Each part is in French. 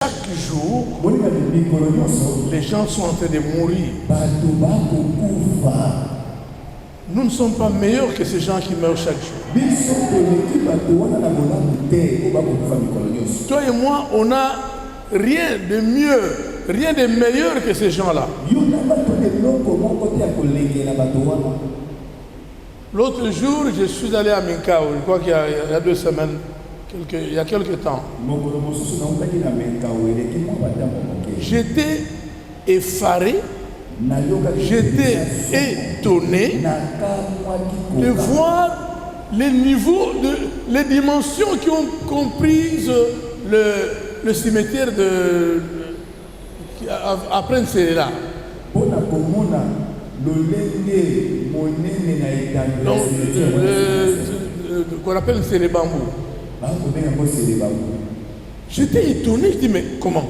chaque jour, les gens sont en train de mourir. Nous ne sommes pas meilleurs que ces gens qui meurent chaque jour. Toi et moi, on n'a rien de mieux, rien de meilleur que ces gens-là. L'autre jour, je suis allé à Minkao, je crois qu'il y a 2 semaines, il y a quelques temps. J'étais effaré, j'étais étonné de voir les niveaux, les dimensions qui ont compris le cimetière après Nserela. Donc, qu'on appelle Nserebambou. J'étais étonné, je dis mais comment?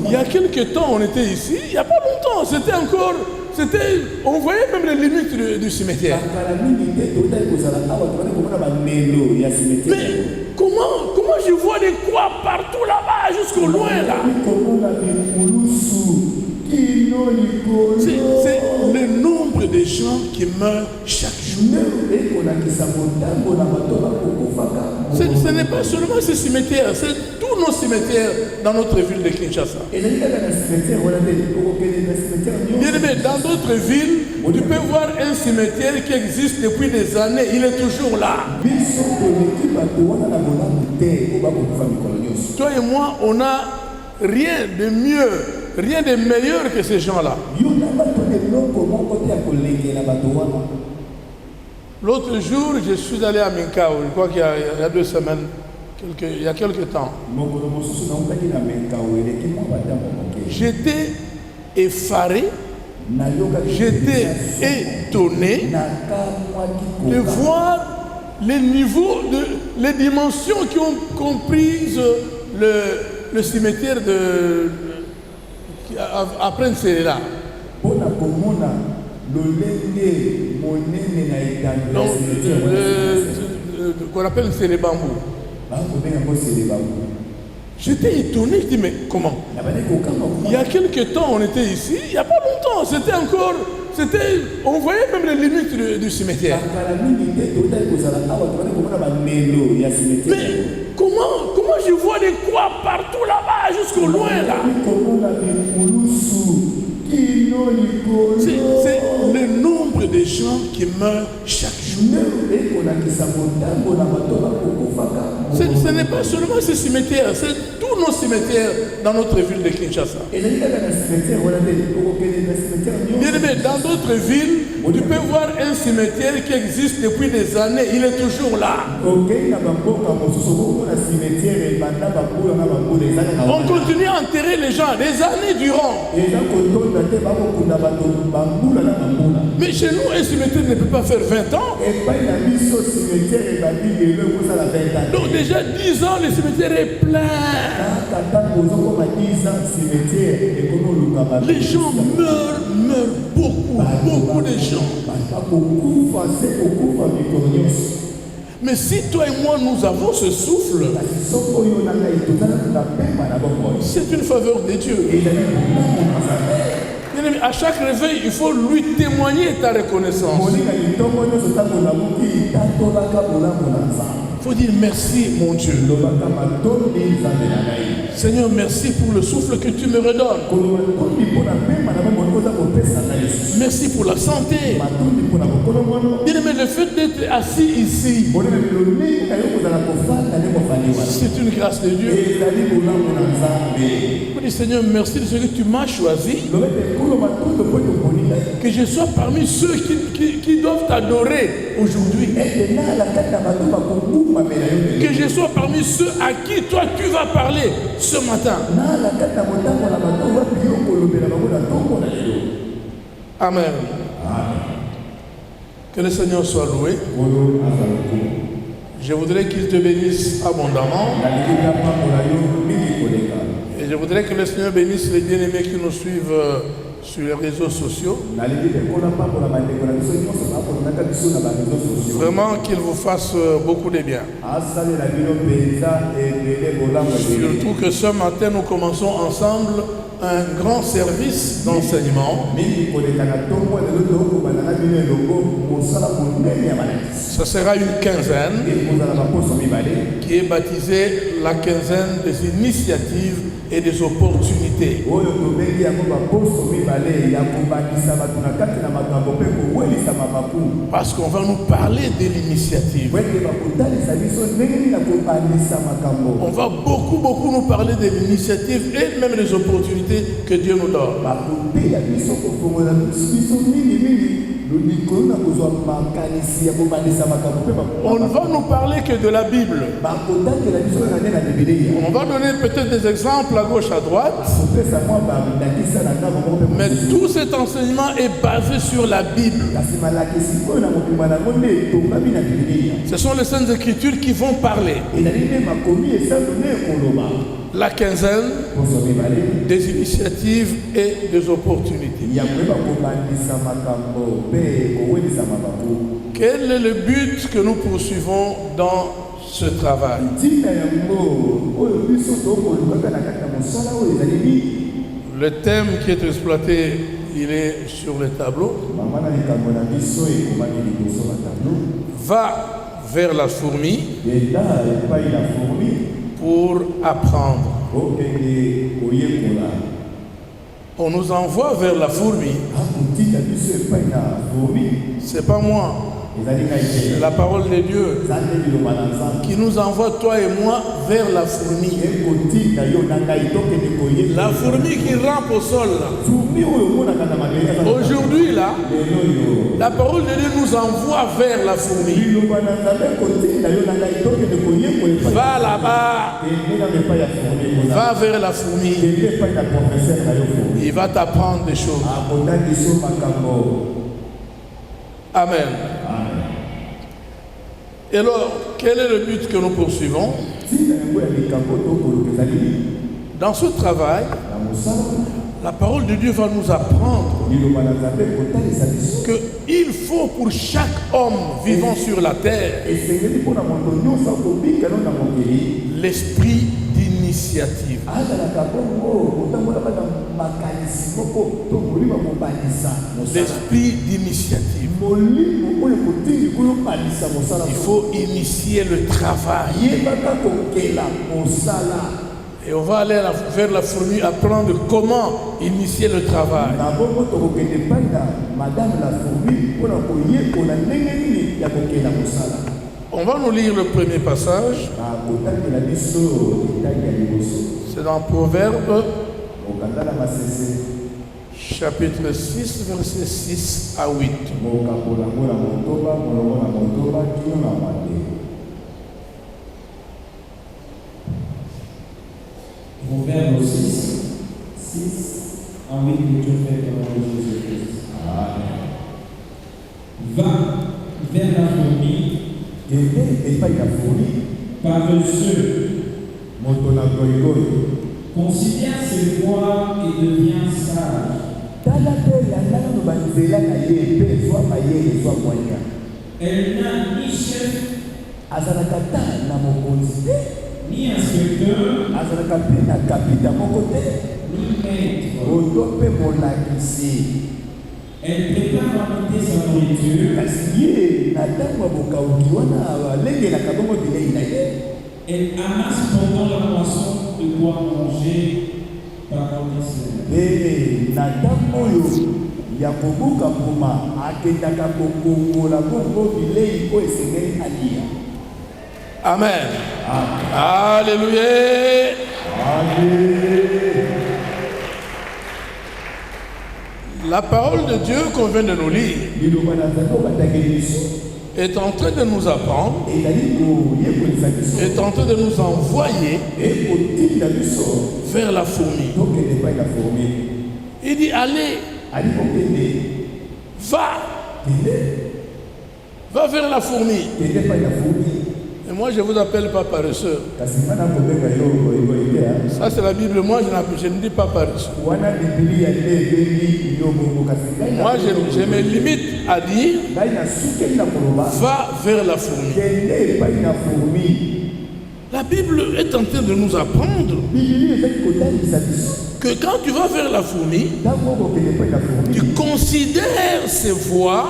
Il y a quelques temps on était ici, il n'y a pas longtemps, c'était encore, on voyait même les limites du cimetière. Mais comment je vois des croix partout là-bas, jusqu'au loin là? C'est le nombre de gens qui meurent chaque jour. Ce n'est pas seulement ces cimetières, c'est tous nos cimetières dans notre ville de Kinshasa. Dans d'autres villes, tu peux voir un cimetière qui existe depuis des années, il est toujours là. Toi et moi, on n'a rien de mieux, rien de meilleur que ces gens-là. L'autre jour, je suis allé à Minkao, je crois qu'il y a 2 semaines, il y a quelques temps. J'étais effaré, j'étais étonné de voir les niveaux, les dimensions qui ont compris le cimetière après Nserela. Donc, qu'on appelle Nserebambou. J'étais étonné, je dis mais comment? Il y a quelques temps on était ici, il n'y a pas longtemps, c'était encore, on voyait même les limites du cimetière. Mais comment je vois des croix partout là-bas, jusqu'au loin là? C'est le nombre de gens qui meurent chaque jour. Ce n'est pas seulement ces cimetières, c'est tous nos cimetières dans notre ville de Kinshasa. Dans d'autres villes, tu peux voir un cimetière qui existe depuis des années, il est toujours là. On continue à enterrer les gens des années durant. Mais chez nous, un cimetière ne peut pas faire 20 ans. Donc déjà 10 ans, le cimetière est plein. Les gens meurent beaucoup de gens. Mais si toi et moi nous avons ce souffle, c'est une faveur de Dieu. À chaque réveil, il faut lui témoigner ta reconnaissance. Il faut dire merci mon Dieu. Seigneur, merci pour le souffle que tu me redonnes. Merci pour la santé. Mais le fait d'être assis ici, c'est une grâce de Dieu. Je dis Seigneur, merci de ce que tu m'as choisi. Que je sois parmi ceux qui doivent t'adorer aujourd'hui. Que je sois parmi ceux à qui toi tu vas parler ce matin. Amen. Que le Seigneur soit loué. Je voudrais qu'il te bénisse abondamment. Et je voudrais que le Seigneur bénisse les bien-aimés qui nous suivent sur les réseaux sociaux. Vraiment qu'il vous fasse beaucoup de bien. Surtout que ce matin, nous commençons ensemble un grand service d'enseignement. Ce sera une quinzaine qui est baptisée la quinzaine des initiatives et des opportunités. Parce qu'on va nous parler de l'initiative. On va beaucoup nous parler de l'initiative et même des opportunités que Dieu nous donne. On ne va nous parler que de la Bible. On va donner peut-être des exemples à gauche, à droite. Mais tout cet enseignement est basé sur la Bible. Ce sont les Saintes Écritures qui vont parler. La quinzaine des initiatives et des opportunités. Quel est le but que nous poursuivons dans ce travail? Le thème qui est exploité, il est sur le tableau. Va vers la fourmi pour apprendre. On nous envoie vers la fourmi. C'est pas moi. C'est la parole de Dieu qui nous envoie, toi et moi, vers la fourmi. La fourmi qui rampe au sol. Aujourd'hui, là, la parole de Dieu nous envoie vers la fourmi. Va là-bas. Va vers la fourmi. Il va t'apprendre des choses. Amen. Et alors, quel est le but que nous poursuivons? Dans ce travail, la parole de Dieu va nous apprendre qu'il faut pour chaque homme vivant sur la terre l'esprit d'initiative. L'esprit d'initiative. Il faut initier le travail. Et on va aller vers la fourmi apprendre comment initier le travail. On va nous lire le premier passage. C'est dans Proverbe, chapitre 6, versets 6 à 8. Proverbe 6, 6 à 8, que Dieu fait dans le nom de Jésus-Christ. Va vers la fourmi, paresseux, considère ses voies et deviens sage. Elle n'a ni chef, ni inspecteur, ni maître. Elle prépare à monter sa nourriture. Elle amasse pendant la moisson de quoi manger par Amen. Alléluia. La parole de Dieu qu'on vient de nous lire est en train de nous apprendre, est en train de nous envoyer vers la fourmi. Il dit allez, va vers la fourmi. Et moi, je ne vous appelle pas paresseux. Ça, c'est la Bible. Moi, je ne dis pas paresseux. Moi, je me limite à dire va vers la fourmi. La Bible est en train de nous apprendre que quand tu vas vers la fourmi, tu considères ses voies,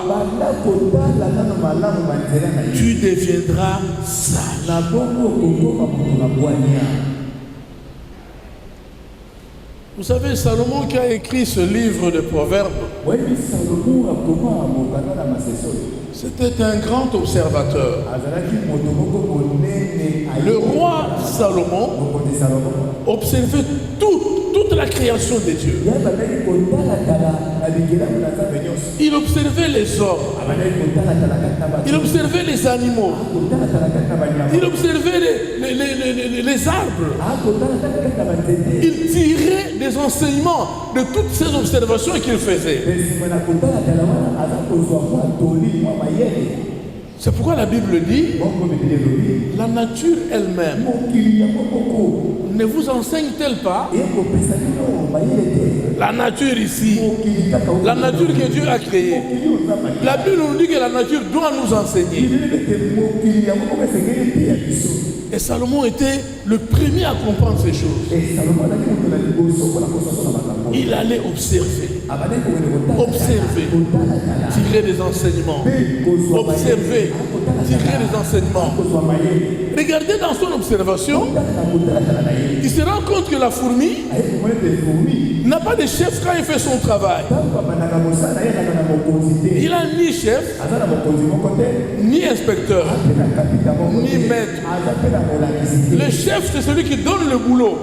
tu deviendras sage. Vous savez, Salomon qui a écrit ce livre de Proverbes, c'était un grand observateur. Le roi Salomon observait toute la création de Dieu. Il observait les hommes. Il observait les animaux. Il observait les arbres. Il tirait des enseignements de toutes ces observations qu'il faisait. C'est pourquoi la Bible dit, la nature elle-même ne vous enseigne-t-elle pas? La nature ici, la nature que Dieu a créée. La Bible nous dit que la nature doit nous enseigner. Et Salomon était le premier à comprendre ces choses. Il allait observer, tirer des enseignements, observer, tirer des enseignements. Regardez dans son observation, il se rend compte que la fourmi n'a pas de chef quand il fait son travail. Il n'a ni chef, ni inspecteur, ni maître. Le chef, c'est celui qui donne le boulot,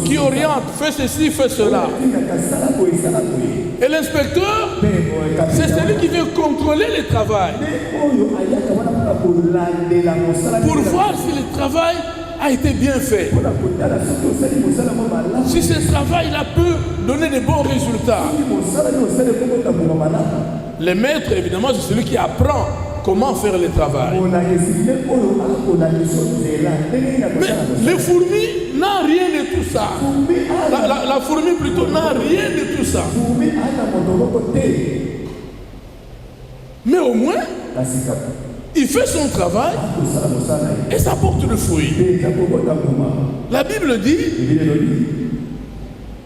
qui oriente, fait ceci, fait cela. Et l'inspecteur, c'est celui qui vient contrôler le travail, pour voir si le travail a été bien fait. Si ce travail-là peut donner de bons résultats. Le maître, évidemment, c'est celui qui apprend comment faire le travail. Mais les fourmis n'ont rien de tout ça. La fourmi plutôt n'a rien de tout ça. Mais au moins, il fait son travail et ça porte le fruit. La Bible dit,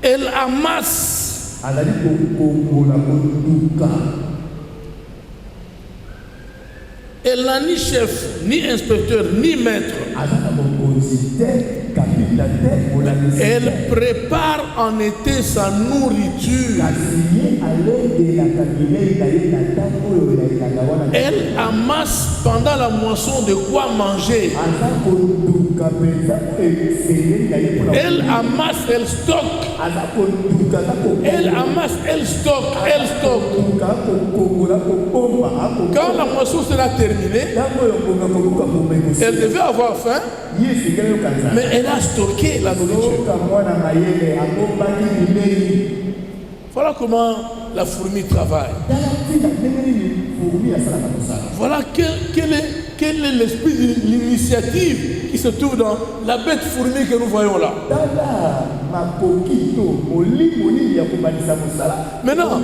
elle amasse. Elle n'a ni chef, ni inspecteur, ni maître. Elle prépare en été sa nourriture. Elle amasse pendant la moisson de quoi manger. Elle amasse, elle stocke. Elle amasse, elle stocke, elle stocke. Quand la moisson sera terminée, elle devait avoir faim, mais elle a stocké la nourriture. Voilà comment la fourmi travaille. Voilà quel est l'esprit de l'initiative qui se trouve dans la bête fourmi que nous voyons là. Maintenant,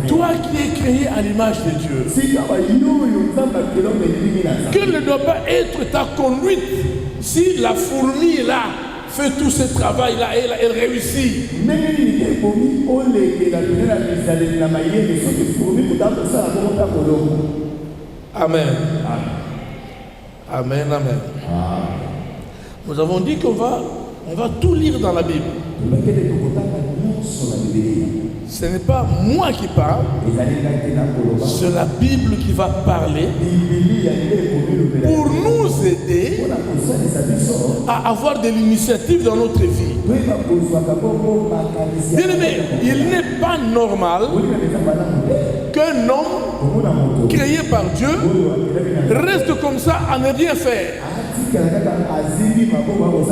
toi qui es créé à l'image de Dieu, quelle ne doit pas être ta conduite si la fourmi là fait tout ce travail-là et elle réussit? Amen. Amen, amen. Nous avons dit qu'on va tout lire dans la Bible. Ce n'est pas moi qui parle, c'est la Bible qui va parler pour nous aider à avoir de l'initiative dans notre vie. Bien aimé, il n'est pas normal qu'un homme créé par Dieu reste comme ça à ne rien faire.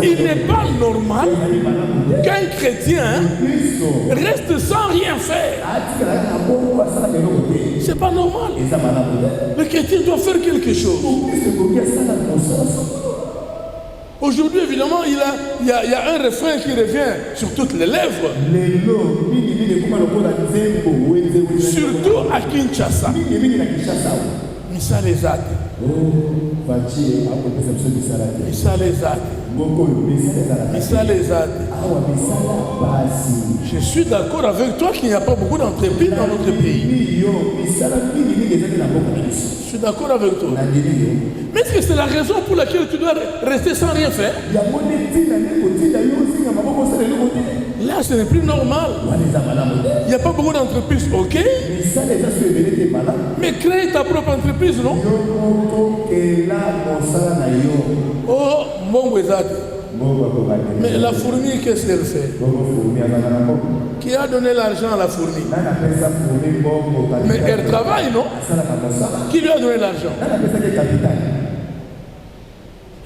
Il n'est pas normal qu'un chrétien reste sans rien faire. C'est pas normal. Le chrétien doit faire quelque chose. Aujourd'hui, évidemment, il y a un refrain qui revient sur toutes les lèvres. Surtout à Kinshasa. Misa les ate. Misa les ate. Misa les ate. Je suis d'accord avec toi qu'il n'y a pas beaucoup d'entreprises dans notre pays. Je suis d'accord avec toi. Mais est-ce que c'est la raison pour laquelle tu dois rester sans rien faire? Là, ce n'est plus normal. Il n'y a pas beaucoup d'entreprises, ok? Mais crée ta propre entreprise, non? Oh, mon Wezat. Mais la fourmi, qu'est-ce qu'elle fait? Qui a donné l'argent à la fourmi? Mais elle travaille, non? Qui lui a donné l'argent?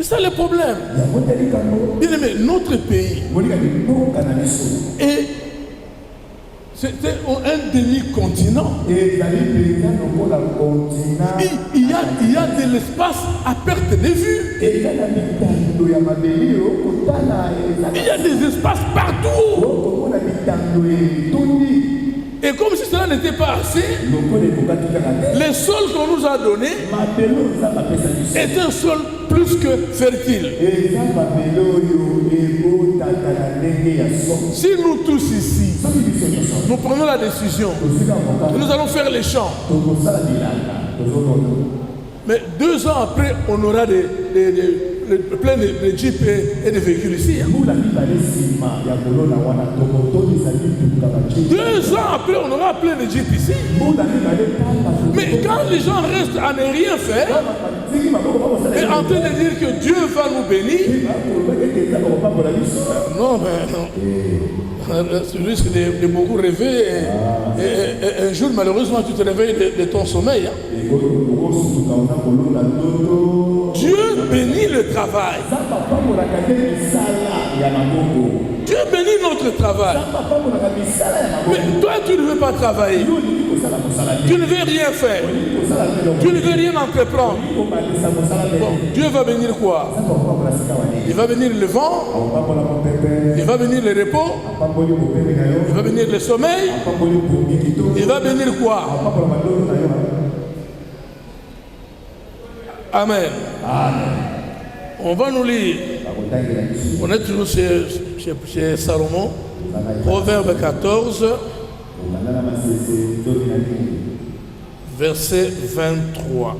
C'est ça le problème. Bien aimé, notre pays est c'était un demi-continent. Il y a de l'espace à perte de vue. Il y a des espaces partout. Et comme si cela n'était pas assez, les sols qu'on nous a donnés est un sol plus que fertile. Si nous tous ici, nous prenons la décision que nous allons faire les champs, mais 2 ans après, on aura plein de jeeps et de véhicules ici. 2 ans après, on aura plein de jeeps ici. Mais quand les gens restent à ne rien faire et en train de dire que Dieu va nous bénir, non, mais non. Tu risques de beaucoup rêver et un jour, malheureusement, tu te réveilles de ton sommeil. Hein. Dieu bénit le travail. Dieu bénit notre travail. Mais toi, tu ne veux pas travailler. Tu ne veux rien faire. Tu ne veux rien entreprendre. Bon, Dieu va bénir quoi? Il va bénir le vent. Il va bénir le repos. Il va bénir le sommeil. Il va bénir quoi? Amen. On va nous lire. On est toujours chez Salomon. Proverbe 14. Verset 23.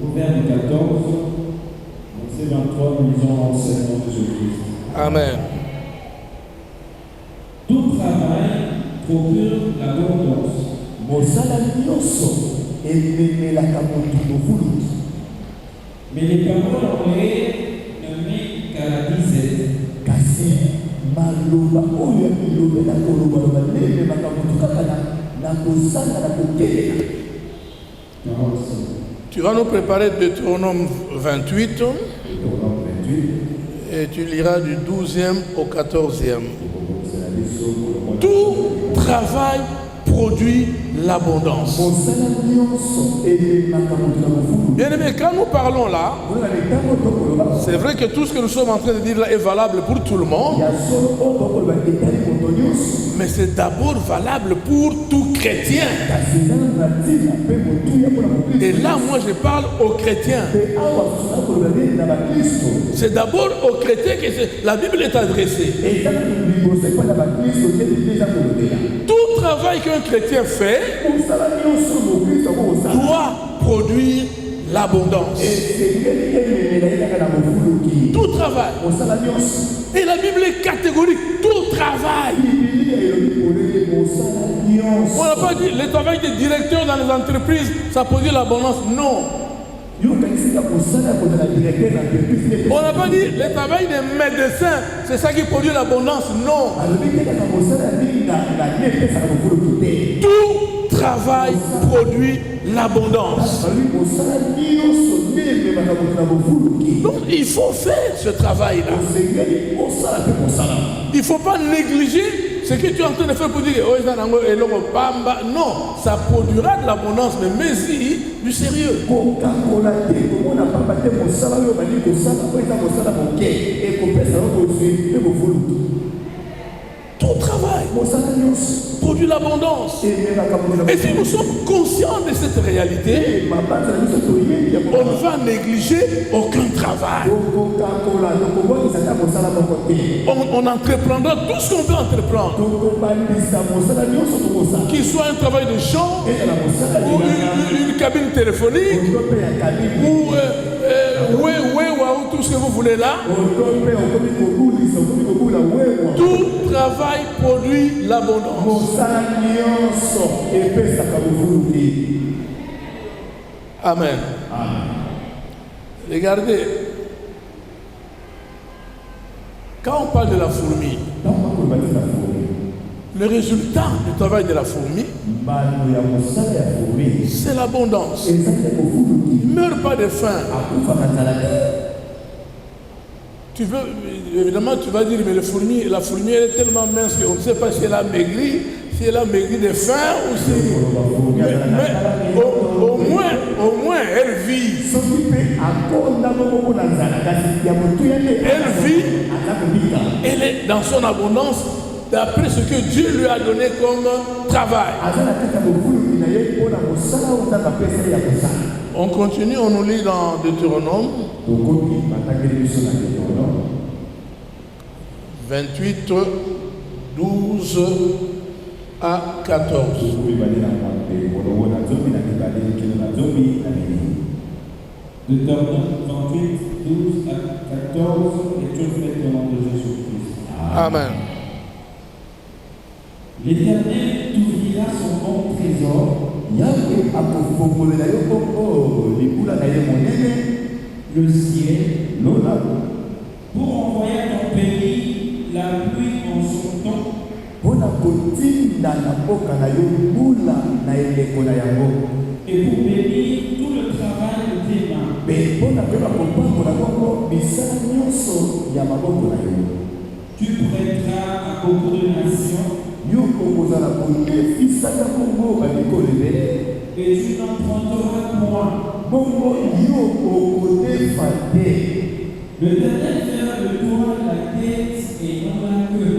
Proverbe 14, verset 23, nous lisons l'enseignement de Jésus-Christ. Amen. Tout travail procure l'abondance. Mais les paroles envoyées ne mènent qu'à la disette. Tu vas nous préparer Deutéronome 28 et tu liras du 12e au 14e. Tout travail produit l'abondance. Bien aimé, quand nous parlons là, c'est vrai que tout ce que nous sommes en train de dire là est valable pour tout le monde, mais c'est d'abord valable pour tout chrétien. Et là, moi, je parle aux chrétiens. C'est d'abord aux chrétiens que la Bible est adressée. Tout travail qu'un chrétien fait doit produire l'abondance. Tout travail. Et la Bible est catégorique. Tout travail. On n'a pas dit le travail des directeurs dans les entreprises, ça produit l'abondance. Non. On n'a pas dit le travail des médecins, c'est ça qui produit l'abondance. Non. Tout travail produit l'abondance. Donc il faut faire ce travail-là. Il ne faut pas négliger ce que tu es en train de faire pour dire non, ça produira de l'abondance, mais y du sérieux. Tout travail produit l'abondance. Et si nous sommes conscients de cette réalité, on ne va négliger aucun travail. On entreprendra tout ce qu'on peut entreprendre. Qu'il soit un travail de champ, ou une cabine téléphonique, ou tout ce que vous voulez là. Tout travail produit l'abondance. Amen. Regardez, quand on parle de la fourmi, le résultat du travail de la fourmi, c'est l'abondance. Il ne meurt pas de faim. Évidemment, tu vas dire, mais la fourmi elle est tellement mince qu'on ne sait pas si elle a maigri, de faim ou si... Mais au moins, elle vit. Elle vit, elle est dans son abondance, d'après ce que Dieu lui a donné comme travail. On continue, on nous lit dans Deutéronome 28, 12 à 14. Deutéronome 28, 12 à 14, lecture faite au nom de Jésus-Christ. Amen. L'Éternel t'ouvrira son bon trésor. Le ciel, pour envoyer à ton pays la pluie en son temps. Et pour bénir tout le travail de tes mains. Tu prêteras à beaucoup de nations. Et tu n'emprunteras point. L'Éternel fera de toi la tête et non la queue.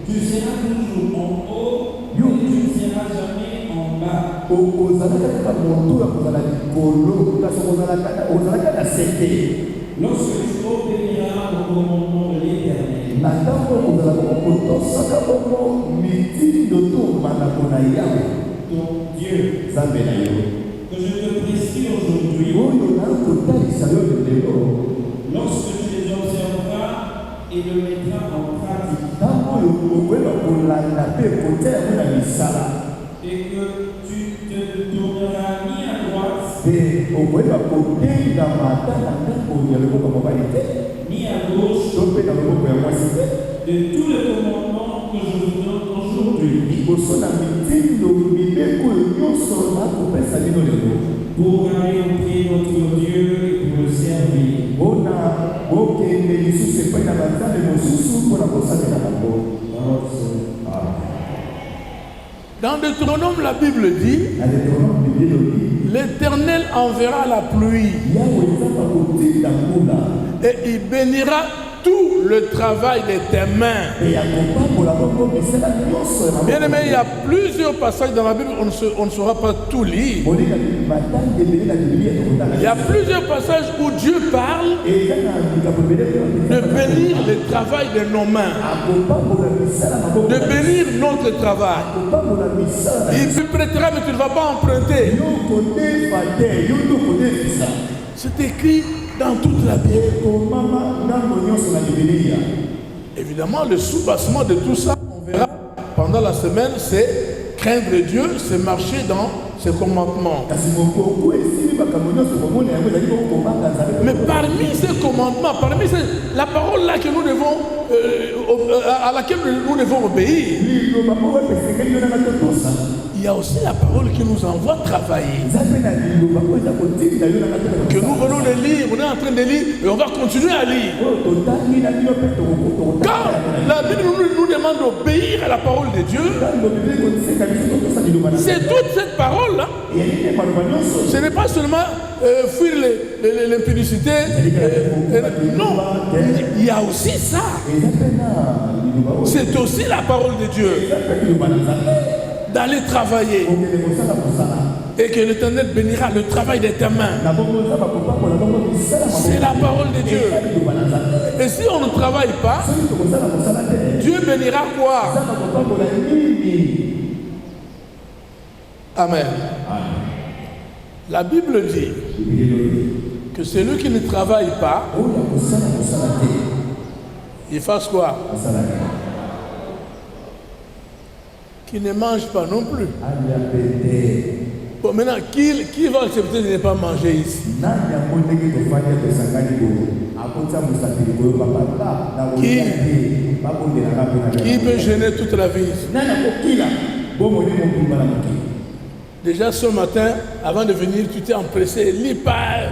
Tu seras toujours en haut et tu ne seras jamais en bas. Lorsque tu obéiras au commandement de l'Éternel, ton Dieu, que je te prescris aujourd'hui, lorsque tu les observeras et le mettras en pratique, et que tu te tourneras ni à droite ni à gauche de tous les commandements que je vous donne aujourd'hui, pour aller au pied de notre Dieu et pour le servir. Dans Deutéronome, la Bible dit, l'Éternel enverra la pluie et il bénira tout le travail de tes mains. Bien aimé, il y a plusieurs passages dans la Bible, on ne saura pas tout lire. Il y a plusieurs passages où Dieu parle de bénir le travail de nos mains, de bénir notre travail. Il te prêtera, mais tu ne vas pas emprunter. C'est écrit dans toute la Bible. Évidemment, le sous-bassement de tout ça, on verra pendant la semaine, c'est craindre Dieu, c'est marcher dans ses commandements. Mais parmi ces commandements, parmi la parole là que nous devons, à laquelle nous devons obéir, il y a aussi la parole qui nous envoie travailler. Que nous venons de lire, on est en train de lire et on va continuer à lire. Quand la Bible nous demande d'obéir à la parole de Dieu, c'est toute cette parole-là. Ce n'est pas seulement fuir l'impudicité. Non, il y a aussi ça. C'est aussi la parole de Dieu. D'aller travailler. Et que l'Éternel bénira le travail de tes mains. C'est la parole de Dieu. Et si on ne travaille pas, Dieu bénira quoi? Amen. La Bible dit que celui qui ne travaille pas, il fasse quoi? Qui ne mange pas non plus. Bon, maintenant, qui va accepter de ne pas manger ici? Qui peut gêner toute la vie? Déjà ce matin, avant de venir, tu t'es empressé, lis pas.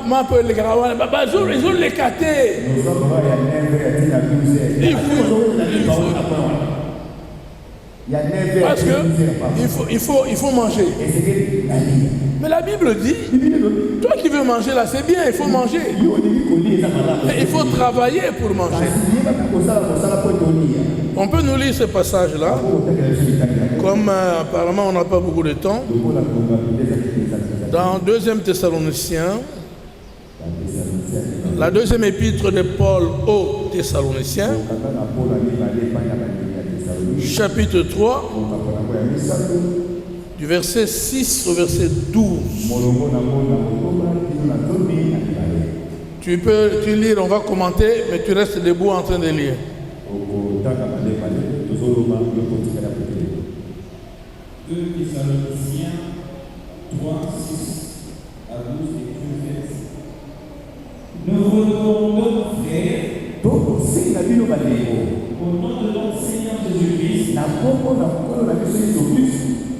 Ma peu les garaouans, ils ont les catés. Parce que il faut manger. Mais la Bible dit, toi qui veux manger là, c'est bien, il faut manger. Mais il faut travailler pour manger. On peut nous lire ce passage-là, comme apparemment on n'a pas beaucoup de temps. Dans 2 Thessaloniciens, la 2e épître de Paul aux Thessaloniciens, chapitre 3, du verset 6 au verset 12. Tu peux lire, on va commenter, mais tu restes debout en train de lire. 2 Thessaloniciens 3, 6 à 12 et 13. Nous recommandons, frères, au nom de notre Seigneur Jésus-Christ,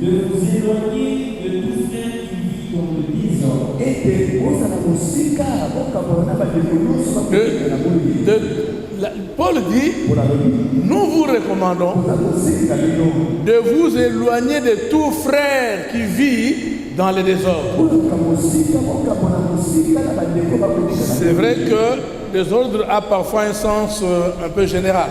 de vous éloigner de tout frère qui vit dans le désordre. Paul dit, nous vous recommandons de vous éloigner de tout frère qui vit dans le désordre. C'est vrai que désordre a parfois un sens un peu général.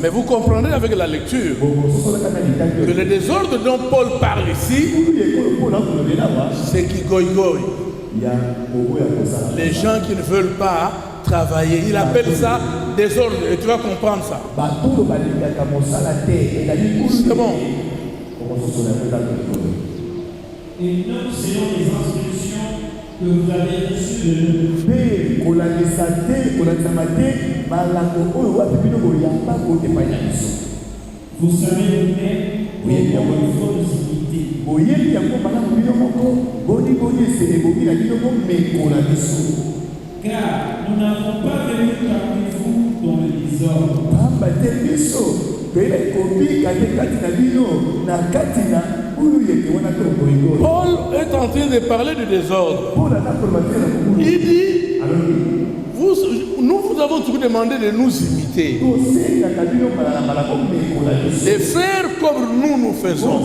Mais vous comprendrez avec la lecture que le désordre dont Paul parle ici, c'est qui goy-goy. Les gens qui ne veulent pas travailler, il appelle ça désordre, et tu vas comprendre ça. C'est bon. Et nous, selon les instructions que vous avez reçues de nous, vous savez vous-même comment il faut nous imiter. Car nous n'avons pas venu parmi vous dans le désordre. Paul est en train de parler du désordre. Il dit, nous vous avons toujours demandé de nous imiter. Et faire comme nous faisons.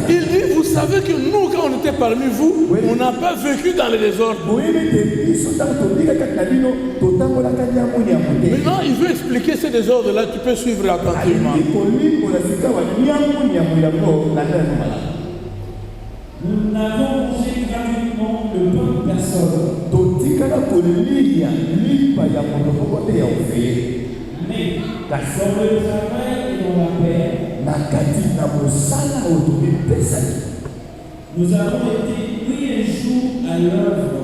Il dit, vous savez que nous, quand on était parmi vous, on n'a pas vécu dans le désordre. Maintenant, il veut expliquer ce désordre-là, tu peux suivre attentivement. Nous n'avons mangé gratuitement le pain de personne. Mais dans le travail et dans la paix, nous avons été nuit et jour à l'œuvre.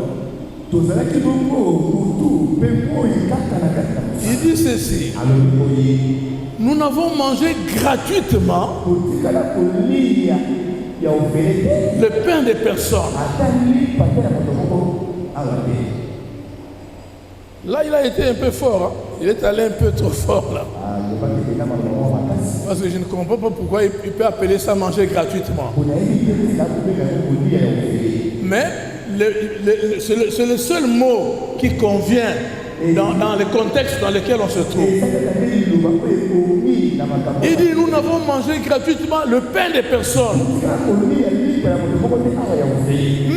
Il dit ceci. nous n'avons mangé gratuitement le pain des personnes. Là, il a été un peu fort. Hein? Il est allé un peu trop fort là. Parce que je ne comprends pas pourquoi il peut appeler ça manger gratuitement. Mais c'est le seul mot qui convient dans le contexte dans lequel on se trouve. Il dit, nous n'avons mangé gratuitement le pain des personnes.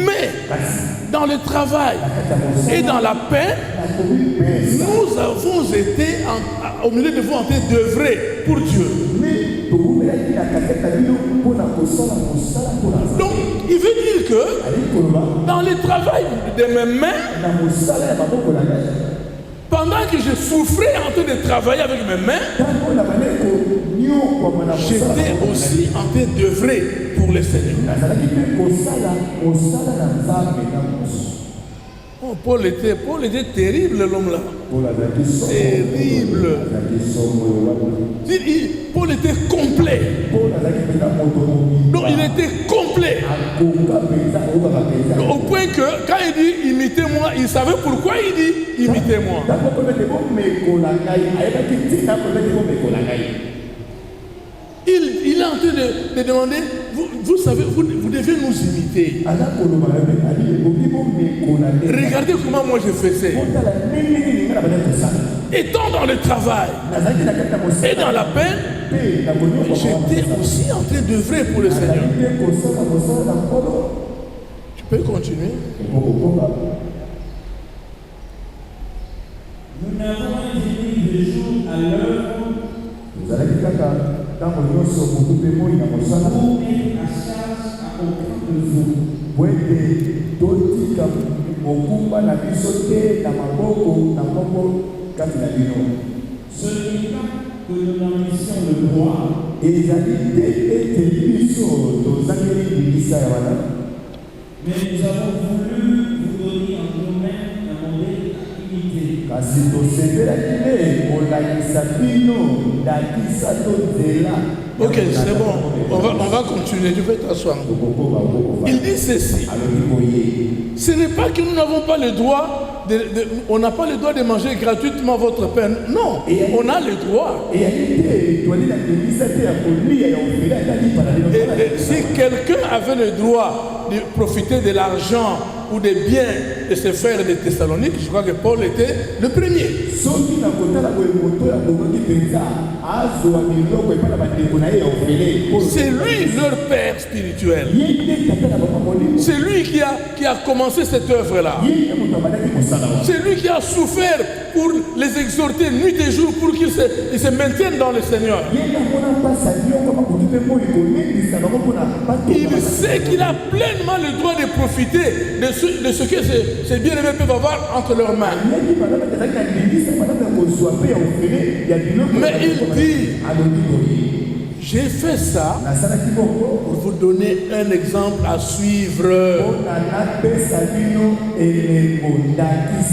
Mais dans le travail et dans la paix, nous avons été au milieu de vous en train d'œuvrer pour Dieu. Donc, il veut dire que dans le travail de mes mains, pendant que je souffrais en train de travailler avec mes mains, j'étais aussi en train d'œuvrer pour le Seigneur. Oh, Paul était terrible, l'homme là. Terrible. Paul était complet. Donc il était complet. Au point que quand il dit imitez-moi, il savait pourquoi il dit imitez-moi. Il est en train de demander, vous savez, vous devez nous imiter. Regardez comment moi je faisais. Étant dans le travail et dans la peine, j'étais aussi en train d'œuvrer pour le Seigneur. Tu peux continuer. Nous n'avons été de jour à l'heure pour être à charge à aucun de vous. Ce n'est pas que nous n'amissions le droit, mais nous avons voulu vous donner en nous-mêmes un modèle à imiter. Ok, c'est bon. On va continuer. Tu peux t'asseoir. Il dit ceci. Ce n'est pas que nous n'avons pas le droit on n'a pas le droit de manger gratuitement votre pain. Non, on a le droit. Et si quelqu'un avait le droit de profiter de l'argent ou des biens de ses frères de Thessalonique, je crois que Paul était le premier. C'est lui leur père spirituel. C'est lui qui a commencé cette œuvre-là. C'est lui qui a souffert pour les exhorter nuit et jour pour qu'ils se maintiennent dans le Seigneur. Il sait qu'il a pleinement le droit de profiter de ce que ces bien-aimés peuvent avoir entre leurs mains. Mais il dit, j'ai fait ça pour vous donner un exemple à suivre.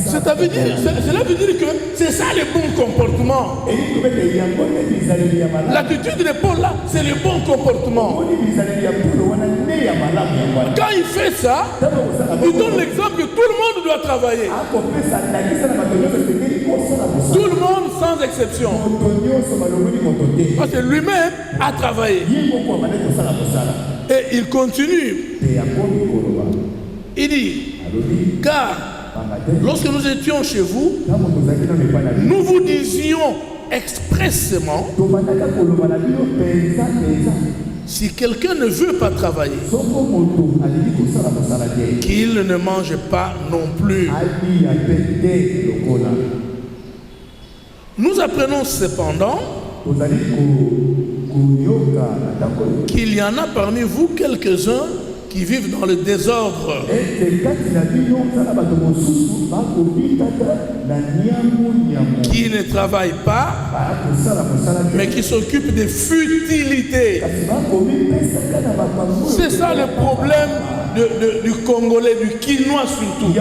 Cela veut dire que c'est ça le bon comportement. L'attitude de Paul là, c'est le bon comportement. Quand il fait ça, il donne l'exemple que tout le monde doit travailler. Tout le monde sans exception. Parce que lui-même a travaillé. Et il continue. Il dit, car lorsque nous étions chez vous, nous vous disions expressément, si quelqu'un ne veut pas travailler, qu'il ne mange pas non plus. Nous apprenons cependant qu'il y en a parmi vous quelques-uns qui vivent dans le désordre. Qui ne travaillent pas, mais qui s'occupent des futilités. C'est ça le problème du Congolais, du Quinois surtout.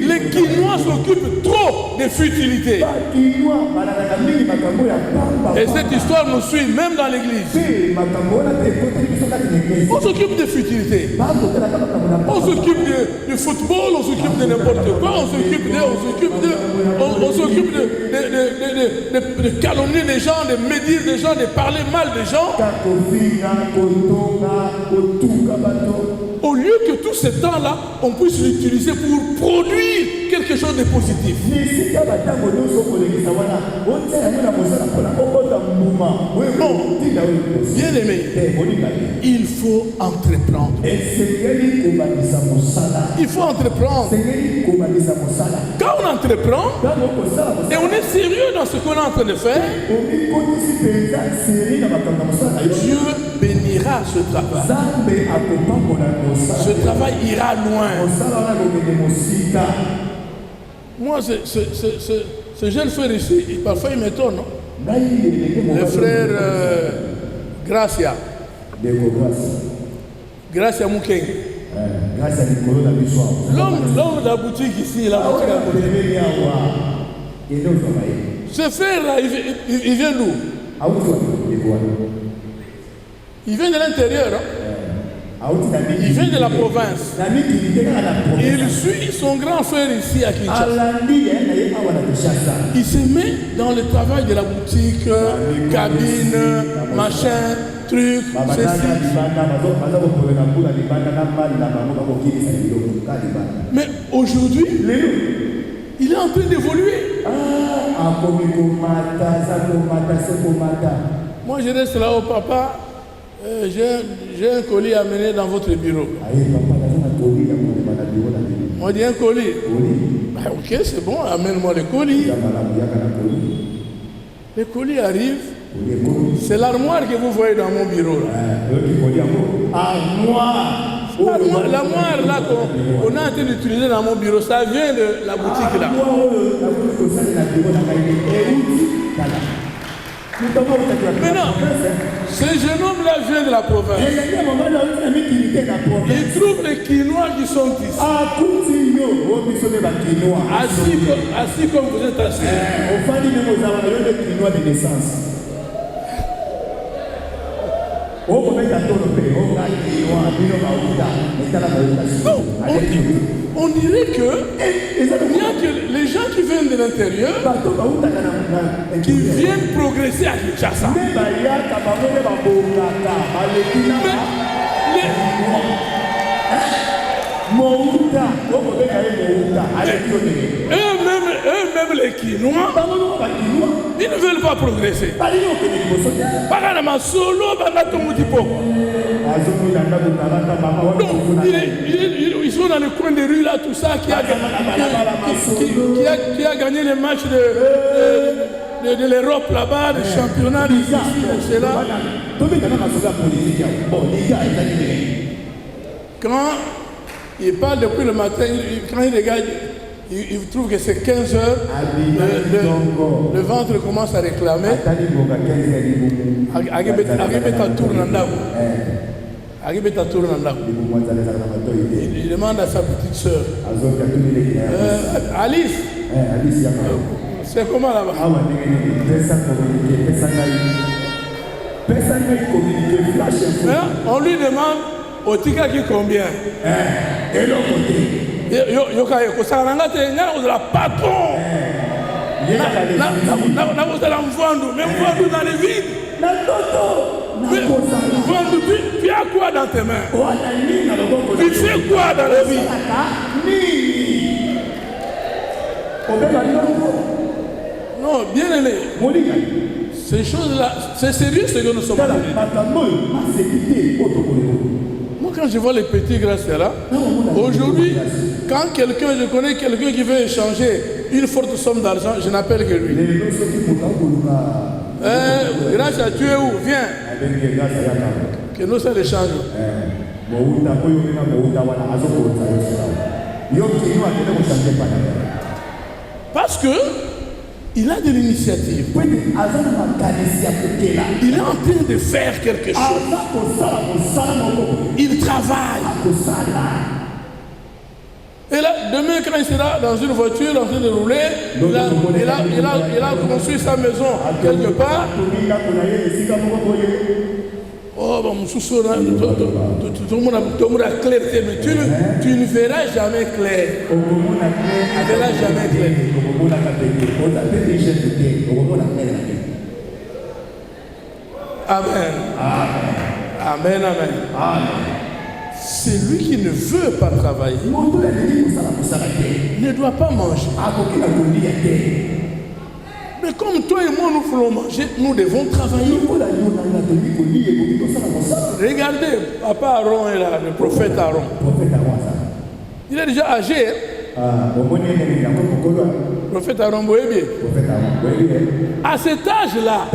Les Quinois s'occupent trop des futilités. Et cette histoire nous suit même dans l'église. On s'occupe des futilités. On s'occupe du football, on s'occupe de n'importe quoi, on s'occupe de calomnier des gens, de médire des gens, de parler mal des gens. Au lieu que tout ce temps-là, on puisse l'utiliser pour produire quelque chose de positif. Non, bien aimé, il faut entreprendre. Il faut entreprendre. Quand on entreprend et on est sérieux dans ce qu'on est en train de faire, Dieu bénira ce travail. Ce travail ira loin. Moi, ce jeune frère ici, parfois il m'étonne. Le frère Gracia. Gracia Moukeng. L'homme de la boutique ici, la boutique à côté. Ce frère-là, il vient d'où? Il vient de l'intérieur. Hein? Il vient de la province. Il suit son grand frère ici à Kinshasa. Il se met dans le travail de la boutique, cabine, machin, truc, ceci. Mais aujourd'hui, il est en train d'évoluer. Moi, je reste là-haut, papa. J'ai un colis à amener dans votre bureau. On dit un colis. Bah, ok, c'est bon, amène-moi le colis. Le colis arrive. C'est l'armoire que vous voyez dans mon bureau. L'armoire là qu'on est en train d'utiliser dans mon bureau, ça vient de la boutique là. Maintenant, ce jeune homme-là vient de la province. Il trouve les Quinois qui sont ici. Assis comme vous êtes assis. On dirait que il y a que les gens qui viennent de l'intérieur, qui viennent progresser à Kinshasa. Eux-mêmes les Quinois, ils ne veulent pas progresser. Ils sont dans le coin des rues là, tout ça, qui a gagné les matchs de l'Europe là-bas, des championnats, des ici, de cela. Quand il parle depuis le matin, quand il regarde, il trouve que c'est 15 heures, le ventre commence à réclamer. Il demande à sa petite soeur, Alice, c'est comment là-bas? On lui demande, au tika qui combien? La patron. Dans les vides. Tu as quoi dans tes mains? Tu fais quoi dans la vie? Non, bien aimé. Ces choses-là, c'est sérieux ce que nous sommes en train de dire. Moi, quand je vois les petits gracias là, aujourd'hui, quand je connais quelqu'un qui veut échanger une forte somme d'argent, je n'appelle que lui. Grâce à Dieu, où viens. Que nous ça l'échange. Parce que il a de l'initiative. Il est en train de faire quelque chose. Il travaille. Et là, demain, quand il sera dans une voiture en train de rouler, il a construit sa maison quelque part. Oh, bon, tout le monde a clarté, mais tu ne verras jamais clair. Tu ne verras jamais clair. Amen. Amen, amen. Amen. Celui qui ne veut pas travailler ne doit pas manger. Mais comme toi et moi nous voulons manger, nous devons travailler. Regardez, papa Aaron est là, le prophète Aaron. Il est déjà âgé. Prophète Aaron Boébé. À cet âge-là,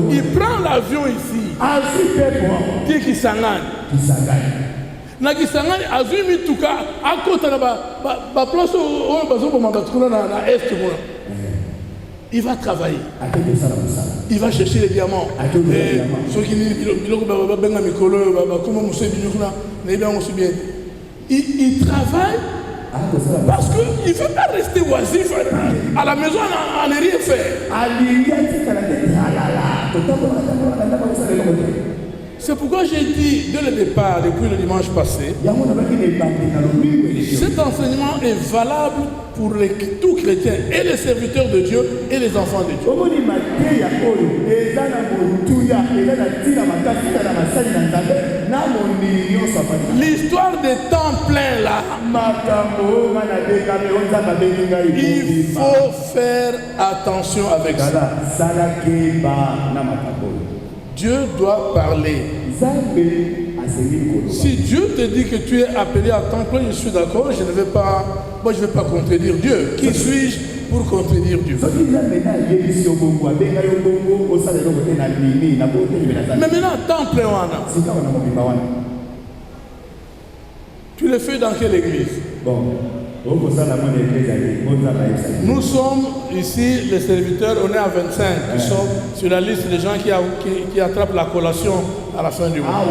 il prend l'avion ici. Qui est Kisangani. Na Kisangani, Azumi Tuka, à côté de la place où il va travailler. Il va chercher les diamants. Il travaille parce qu'il ne veut pas rester oisif à la maison à ne rien faire. C'est pourquoi j'ai dit dès le départ, depuis le dimanche passé, cet enseignement est valable pour tout chrétien, et les serviteurs de Dieu et les enfants de Dieu. L'histoire des temps pleins là, il faut faire attention avec ça. Dieu doit parler. Si Dieu te dit que tu es appelé à temps plein, je suis d'accord, je ne vais pas contredire Dieu. Qui suis-je pour contredire Dieu? Mais maintenant, temps plein, tu le fais dans quelle église? Nous sommes ici les serviteurs, on est à 25, nous sommes sur la liste des gens qui attrapent la collation à la fin du mois.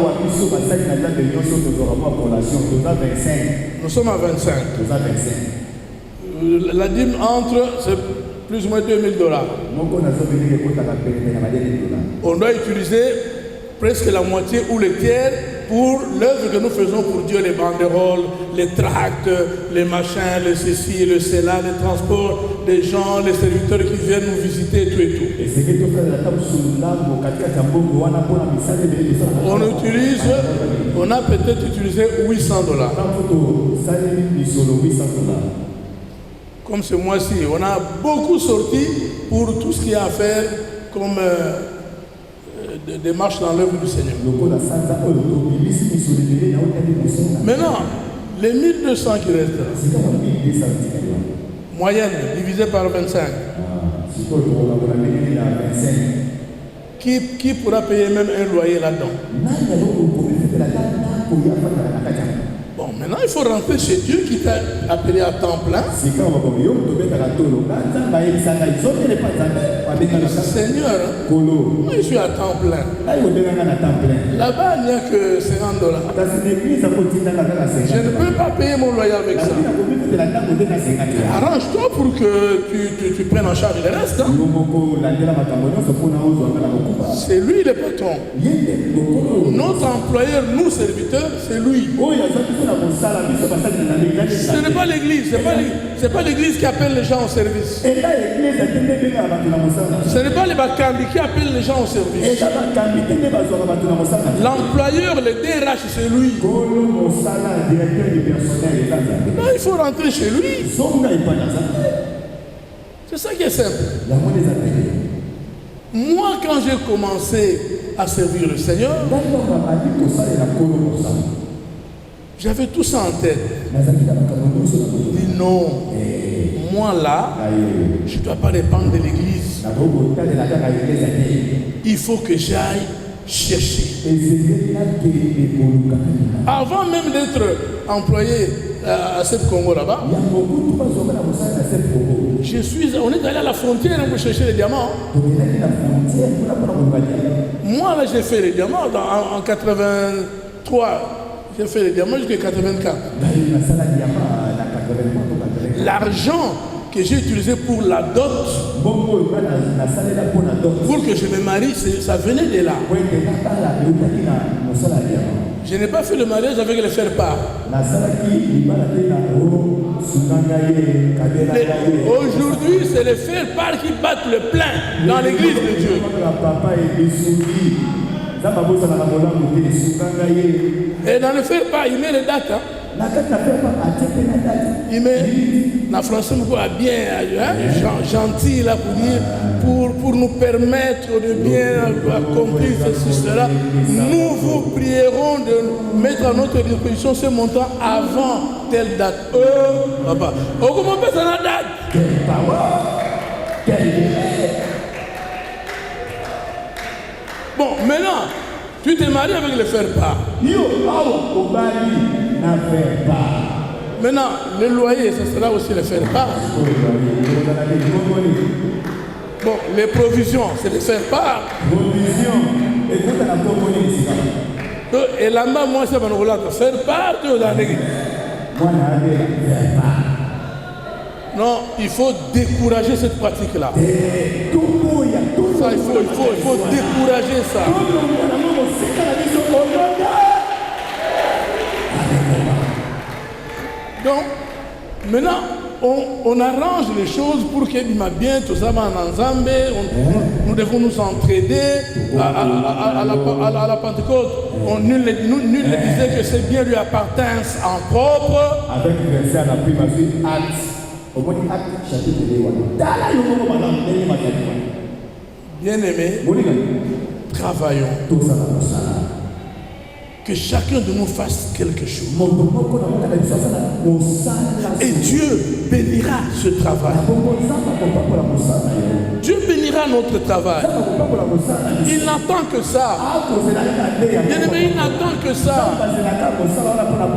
Nous sommes à 25. La dîme entre, c'est plus ou moins $2000. On doit utiliser presque la moitié ou le tiers pour l'œuvre que nous faisons pour Dieu, les banderoles, les tracts, les machins, les ceci, le cela, les transports des gens, les serviteurs qui viennent nous visiter, tout et tout. On a peut-être utilisé $800. Comme ce mois-ci, on a beaucoup sorti pour tout ce qu'il y a à faire comme des marches dans l'œuvre du Seigneur. Maintenant, les 1200 qui restent, moyenne divisée par 25, qui pourra payer même un loyer là-dedans? Bon, maintenant il faut rentrer chez Dieu qui t'a appelé à temps plein. Seigneur, moi je suis à temps plein. Là-bas il n'y a que $50. Je ne peux pas payer mon loyer avec ça. Arrange-toi pour que tu prennes en charge le reste. Hein? C'est lui le patron. Notre employeur, nous serviteurs, c'est lui. Ce n'est pas l'église, c'est pas l'église qui appelle les gens au service. Ce n'est pas les Bakambi qui appellent les gens au service. L'employeur, le DRH, c'est lui. Non, il faut rentrer chez lui. C'est ça qui est simple. Moi, quand j'ai commencé à servir le Seigneur, j'avais tout ça en tête. Je dis non, moi là, je ne dois pas dépendre de l'église. Il faut que j'aille chercher. Avant même d'être employé à cette Congo là-bas, on est allé à la frontière pour chercher les diamants. Moi là j'ai fait les diamants en 83. J'ai fait les diamants jusqu'à 84. L'argent que j'ai utilisé pour la dot, pour que je me marie, ça venait de là. Je n'ai pas fait le mariage avec le faire-part. Aujourd'hui, c'est les faire-part qui battent le plein dans l'église de Dieu. Et dans le faire-part, il met les dates. Hein? Il met la français bien gentil là pour dire pour nous permettre de bien accomplir ceci, cela. Nous vous prierons de mettre à notre disposition ce montant avant telle date. Papa. Comment on peut faire la date? Bon, maintenant, tu t'es marié avec le faire-part. Maintenant, le loyer, ça sera aussi le faire-part. Bon, les provisions, c'est le faire-part. Et là-bas, moi, c'est mon rôle de faire-part dans l'église. Non, il faut décourager cette pratique-là. Ça, il faut décourager ça. Donc, maintenant, on arrange les choses pour qu'il m'a bien tout ça va en ensemble. Nous devons nous entraider à la Pentecôte. Nul ne disait que c'est bien lui appartient en propre. Avec le verset à la prime acte. Bien-aimés, travaillons. Que chacun de nous fasse quelque chose. Et Dieu bénira ce travail. Dieu bénira notre travail. Il n'attend que ça. Bien-aimé, il n'attend que ça.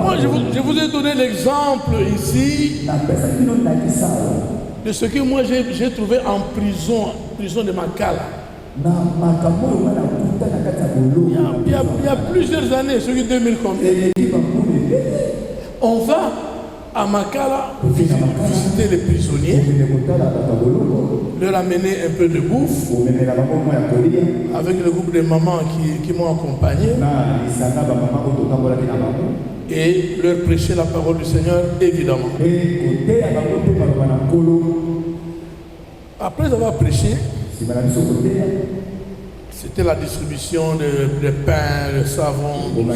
Moi, je vous ai donné l'exemple ici de ce que moi j'ai trouvé en prison de Makala. Il y a plusieurs années, celui de 2000 combien. On va à Makala visiter les prisonniers, leur amener un peu de bouffe, avec le groupe de mamans qui m'ont accompagné, et leur prêcher la parole du Seigneur, évidemment. Après avoir prêché, c'était la distribution de pain, de savon, de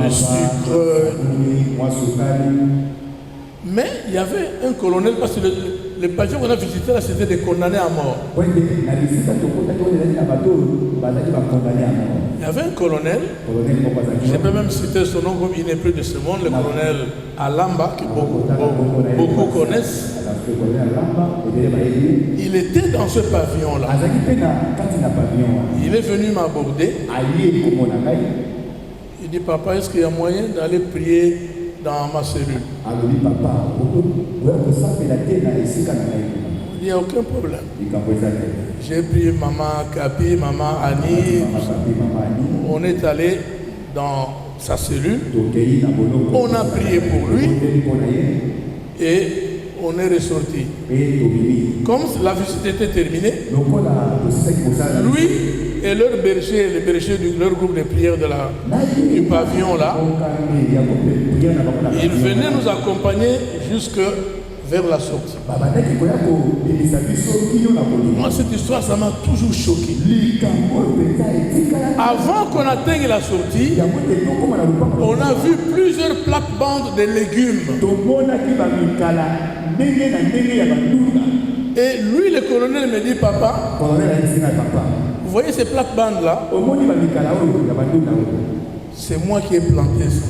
sucre. Mais il y avait un colonel, parce que le pavillon qu'on a visité là, c'était des condamnés à mort. Il y avait un colonel, je peux même citer son nom comme il n'est plus de ce monde, le colonel Alamba, que beaucoup connaissent. Il était dans ce pavillon-là. Il est venu m'aborder. Il dit, papa, est-ce qu'il y a moyen d'aller prier dans ma cellule? Il n'y a aucun problème. J'ai prié maman Kapi, maman Annie. On est allé dans sa cellule. On a prié pour lui. Et on est ressorti. Comme la visite était terminée, lui et leur berger, le berger de leur groupe de prière du pavillon là, ils venaient nous accompagner jusque vers la sortie. Moi, cette histoire, ça m'a toujours choqué. Avant qu'on atteigne la sortie, on a vu plusieurs plaques-bandes de légumes. Et lui, le colonel, me dit, papa, vous voyez ces plaques-bandes là? C'est moi qui ai planté ça.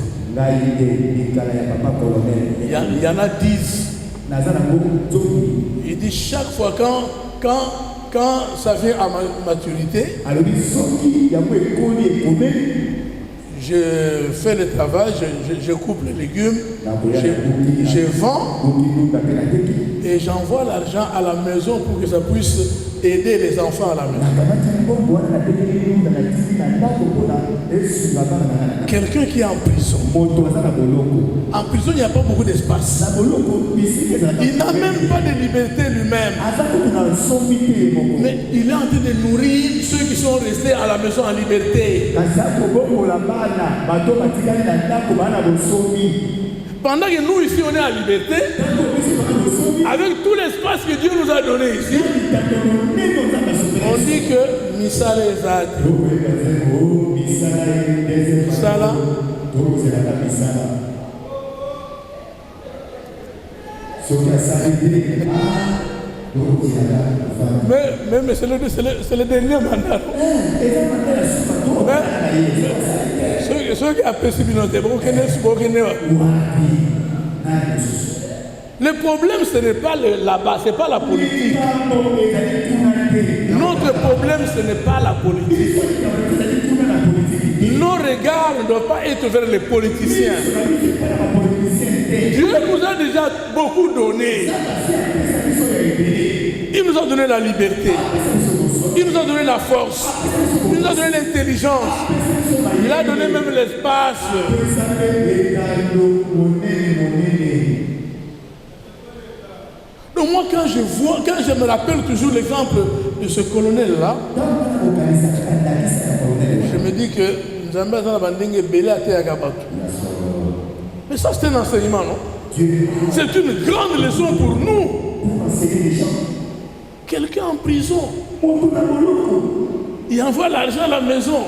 Il y en a 10. Il dit chaque fois quand ça vient à ma maturité, je fais le travail, je coupe les légumes, je vends et j'envoie l'argent à la maison pour que ça puisse aider les enfants à la maison. Quelqu'un qui est en prison. En prison, il n'y a pas beaucoup d'espace. Il n'a même pas de liberté lui-même. Mais il est en train de nourrir ceux qui sont restés à la maison en liberté. Pendant que nous ici on est en liberté, avec tout l'espace que Dieu nous a donné ici, on dit que Misala Ezad. Misala. Mais c'est le dernier mandat. Ceux qui apprécient le problème, ce n'est pas là-bas, ce n'est pas la politique. Notre problème, ce n'est pas la politique. Nos regards ne doivent pas être vers les politiciens. Dieu nous a déjà beaucoup donné. Il nous a donné la liberté. Il nous a donné la force. Il nous a donné l'intelligence. Il a donné même l'espace. Donc moi, quand je me rappelle toujours l'exemple de ce colonel-là, je me dis que mais ça c'est un enseignement, non? C'est une grande leçon pour nous. Quelqu'un en prison, il envoie l'argent à la maison.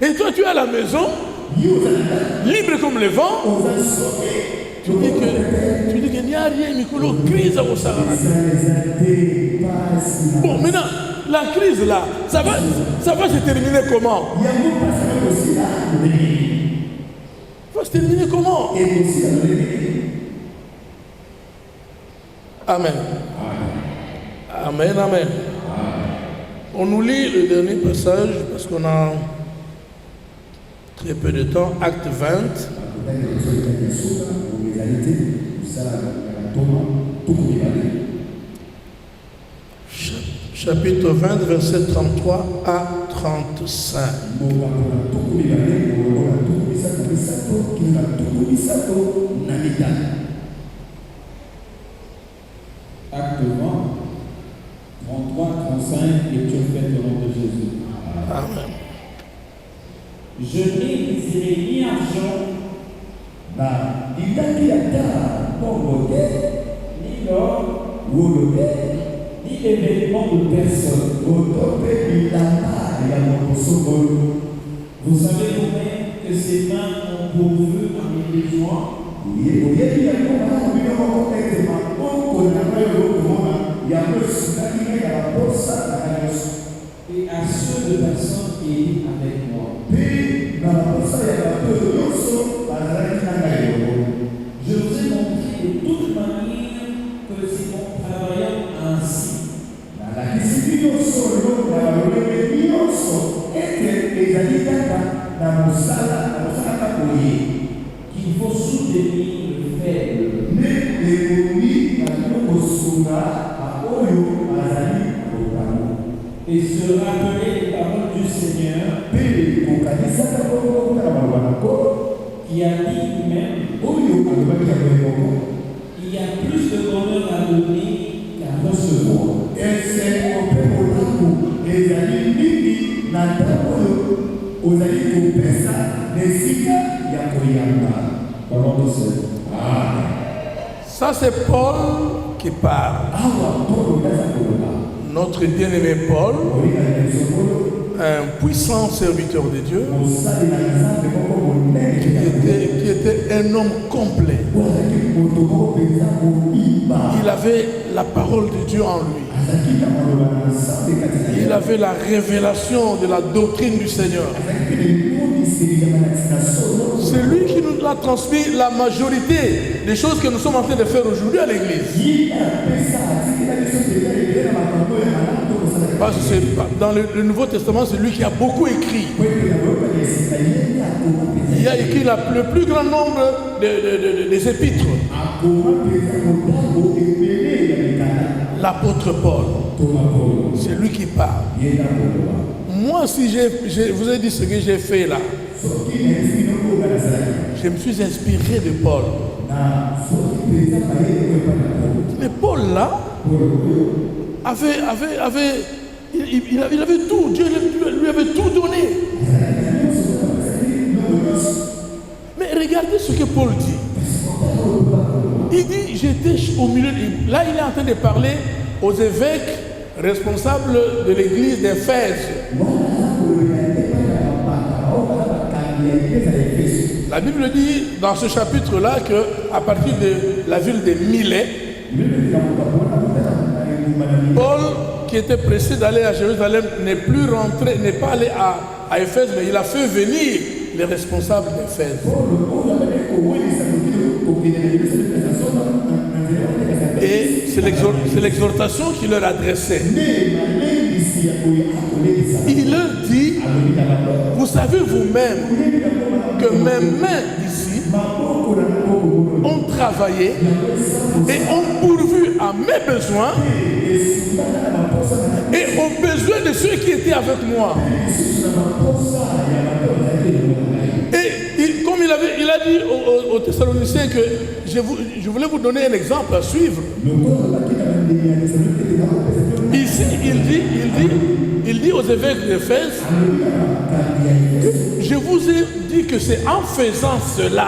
Et toi tu es à la maison, libre comme le vent. Tu dis qu'il n'y a rien, Nicolas, crise au Sahara. Bon, maintenant, la crise là, ça va se terminer comment? Ça va se terminer comment? Amen. Amen, amen. On nous lit le dernier passage parce qu'on a très peu de temps, Acte 20. Chapitre 20, verset 33 à 35. Acte 20, 33, 35, lecture faite au nom de Jésus. Amen. Je n'exigerai ni argent, ni l'or, ni l'événement de personne. Vous savez vous-même que ces mains ont pourvu à mes besoins. Et à ceux de personnes qui étaient avec moi. Je vous ai montré de toute manière que c'est en travaillant ainsi qu'il faut soutenir le faible. Et se rappeler les paroles du Seigneur qui a dit lui-même il y a plus de bonheur à donner qu'à recevoir. Ça c'est Paul qui parle. Notre bien-aimé Paul, un puissant serviteur de Dieu, qui était un homme complet. Il avait la parole de Dieu en lui. Il avait la révélation de la doctrine du Seigneur. C'est lui qui nous nous a transmis la majorité des choses que nous sommes en train de faire aujourd'hui à l'église. Parce que dans le Nouveau Testament, c'est lui qui a beaucoup écrit. Il a écrit le plus grand nombre des épîtres. L'apôtre Paul, c'est lui qui parle. Moi, si je vous ai dit ce que j'ai fait là, je me suis inspiré de Paul. Mais Paul là, il avait tout, Dieu lui avait tout donné. Mais regardez ce que Paul dit. Il dit, j'étais au milieu. Là, il est en train de parler aux évêques responsables de l'église d'Éphèse. La Bible dit dans ce chapitre-là qu'à partir de la ville de Milet, Paul, qui était pressé d'aller à Jérusalem, n'est pas allé à Éphèse, mais il a fait venir les responsables d'Éphèse. Et c'est l'exhortation qu'il leur adressait. Il leur dit, vous savez vous-même que mes mains ici ont travaillé et ont pourvu à mes besoins et aux besoins de ceux qui étaient avec moi. Et comme il a dit aux Thessaloniciens que je voulais vous donner un exemple à suivre. Ici, il dit aux évêques d'Éphèse, je vous ai dit que c'est en faisant cela,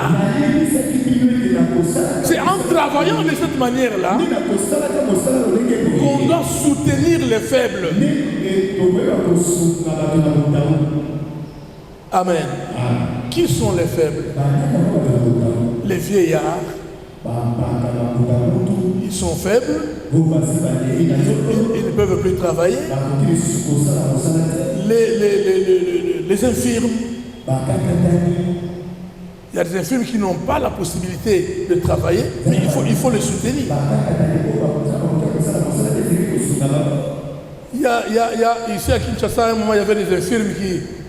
c'est en travaillant de cette manière-là qu'on doit soutenir les faibles. Amen. Qui sont les faibles? Les vieillards. Ils sont faibles. Ils ne peuvent plus travailler. Les infirmes. Il y a des infirmes qui n'ont pas la possibilité de travailler, mais il faut les soutenir. Ici à Kinshasa, à un moment, il y avait des infirmes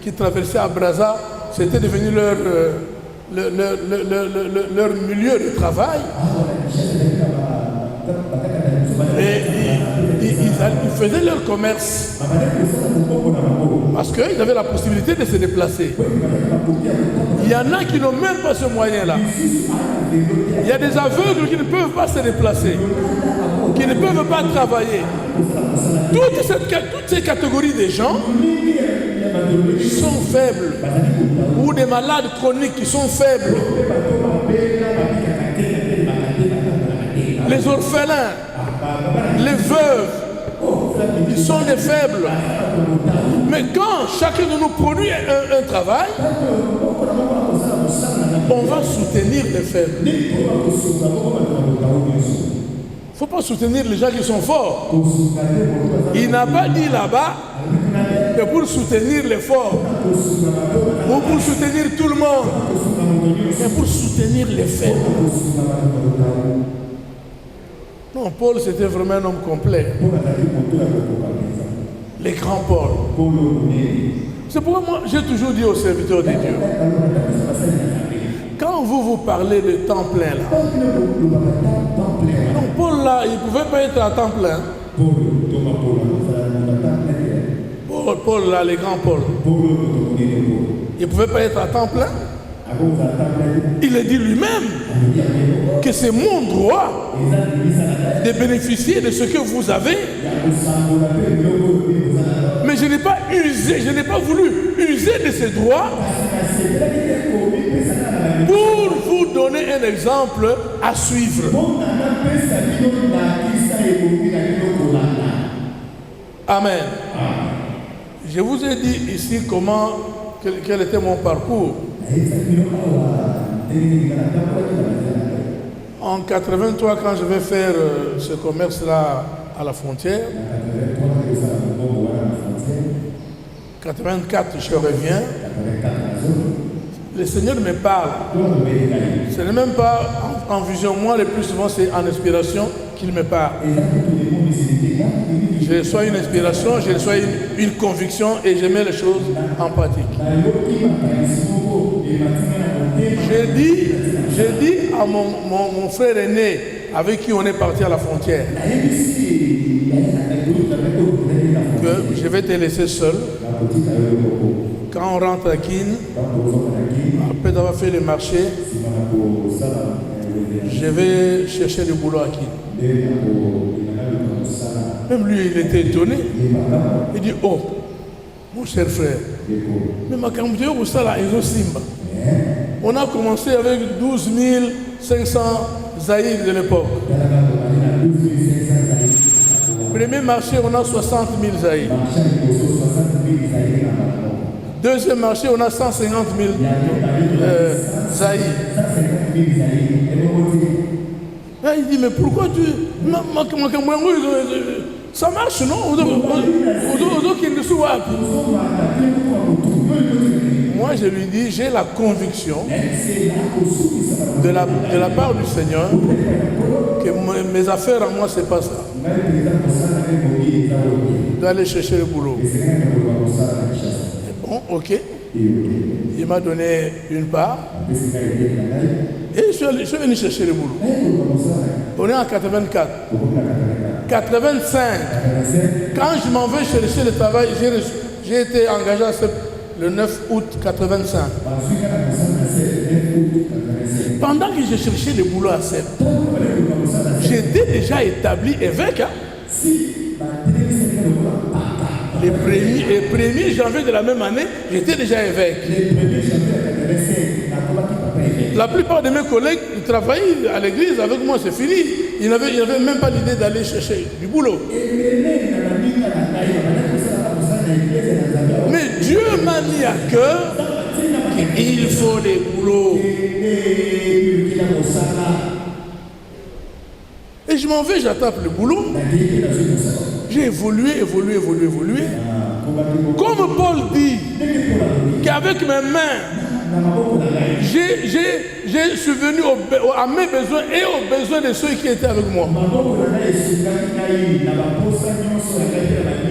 qui traversaient à Brazza. C'était devenu leur milieu de travail. Et ils faisaient leur commerce parce qu'ils avaient la possibilité de se déplacer. Il y en a qui n'ont même pas ce moyen-là. Il y a des aveugles qui ne peuvent pas se déplacer, qui ne peuvent pas travailler. Toutes ces catégories de gens sont faibles, ou des malades chroniques qui sont faibles. Les orphelins, les veuves, ils sont des faibles. Mais quand chacun de nous produit un travail, on va soutenir les faibles. Il ne faut pas soutenir les gens qui sont forts. Il n'a pas dit là-bas que pour soutenir les forts, ou pour soutenir tout le monde, mais pour soutenir les faibles. Non, Paul, c'était vraiment un homme complet. Les grands Paul. C'est pourquoi moi, j'ai toujours dit aux serviteurs de Dieu, quand vous parlez de temps plein là, non, Paul là, il ne pouvait pas être à temps plein. Paul là, les grands Paul. Il ne pouvait pas être à temps plein. Il a dit lui-même que c'est mon droit de bénéficier de ce que vous avez. Mais je n'ai pas usé, je n'ai pas voulu user de ces droits pour vous donner un exemple à suivre. Amen. Je vous ai dit ici quel était mon parcours. En 83, quand je vais faire ce commerce-là à la frontière, 84, je reviens. le Seigneur me parle. Ce n'est même pas en vision. Moi, le plus souvent, c'est en inspiration qu'il me parle. Je reçois une inspiration, je reçois une conviction et je mets les choses en pratique. J'ai dit à mon frère aîné avec qui on est parti à la frontière que je vais te laisser seul. Quand on rentre à Kin, après avoir fait le marché, je vais chercher le boulot à Kin. Même lui, il était étonné. Il dit, oh, mon cher frère, mais ma cambier au Sala et Simba. On a commencé avec 12 500 zaïrs de l'époque. Premier marché, on a 60 000 zaïrs. Deuxième marché, on a 150 000 zaïrs. Là, il dit, mais pourquoi tu... Ça marche, non? Moi, je lui dis, j'ai la conviction de la part du Seigneur que mes affaires à moi, c'est pas ça. D'aller chercher le boulot. Bon, ok. Il m'a donné une part. Et je suis venu chercher le boulot. On est en 84. 85. Quand je m'en vais chercher le travail, j'ai été engagé le 9 août 85. Pendant que je cherchais le boulot à Sèvres, j'étais déjà établi évêque. Le 1er janvier de la même année, j'étais déjà évêque. La plupart de mes collègues qui travaillaient à l'église avec moi, c'est fini. Ils n'avaient même pas l'idée d'aller chercher du boulot. Mais Dieu m'a mis à cœur qu'il faut des boulots. Et je m'en vais, j'attrape le boulot. J'ai évolué. Comme Paul dit, qu'avec mes mains, je suis venu à mes besoins et aux besoins de ceux qui étaient avec moi.